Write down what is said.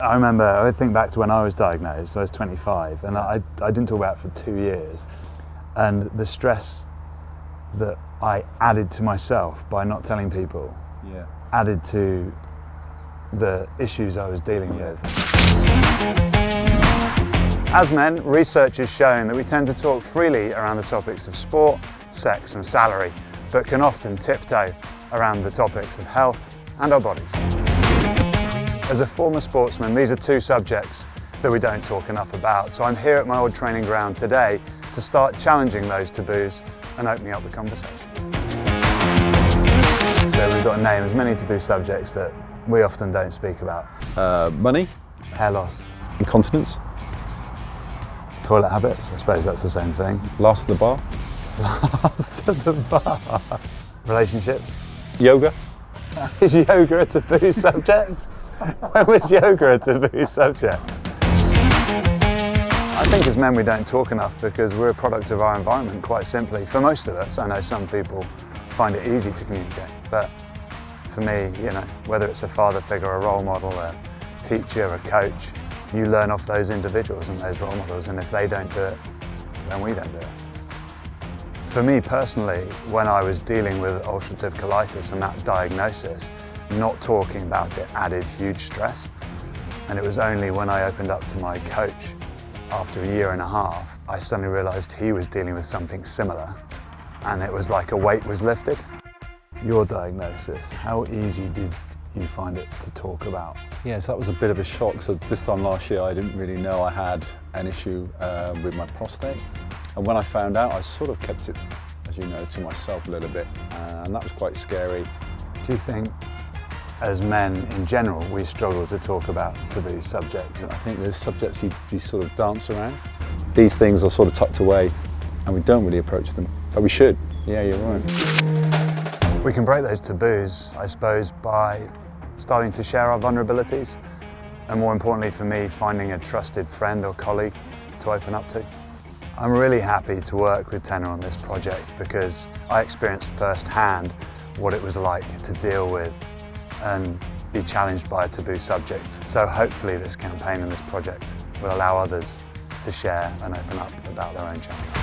I remember, I think back to when I was diagnosed, so I was 25, and I didn't talk about it for 2 years. And the stress that I added to myself by not telling people added to the issues I was dealing with. As men, research has shown that we tend to talk freely around the topics of sport, sex and salary, but can often tiptoe around the topics of health and our bodies. As a former sportsman, these are two subjects that we don't talk enough about, so I'm here at my old training ground today to start challenging those taboos and opening up the conversation. So we've got to name as many taboo subjects that we often don't speak about. Money. Hair loss. Incontinence. Toilet habits, I suppose that's the same thing. Last at the bar. Last at the bar. Relationships. Yoga. Is yoga a taboo subject? When was yoga a taboo subject? I think as men we don't talk enough because we're a product of our environment, quite simply. For most of us, I know some people find it easy to communicate, but for me, you know, whether it's a father figure, a role model, a teacher, a coach, you learn off those individuals and those role models, and if they don't do it, then we don't do it. For me personally, when I was dealing with ulcerative colitis and that diagnosis, not talking about it added huge stress. And it was only when I opened up to my coach after a year and a half, I suddenly realised he was dealing with something similar, and it was like a weight was lifted. Your diagnosis, how easy did you find it to talk about? Yes, that was a bit of a shock. So this time last year I didn't really know I had an issue with my prostate. And when I found out, I sort of kept it, as you know, to myself a little bit, and that was quite scary. Do you think, as men in general, we struggle to talk about taboo subjects? I think there's subjects you sort of dance around. These things are sort of tucked away and we don't really approach them, but we should. Yeah, you're right. We can break those taboos, I suppose, by starting to share our vulnerabilities, and more importantly for me, finding a trusted friend or colleague to open up to. I'm really happy to work with TENA on this project because I experienced firsthand what it was like to deal with and be challenged by a taboo subject. So hopefully this campaign and this project will allow others to share and open up about their own challenge.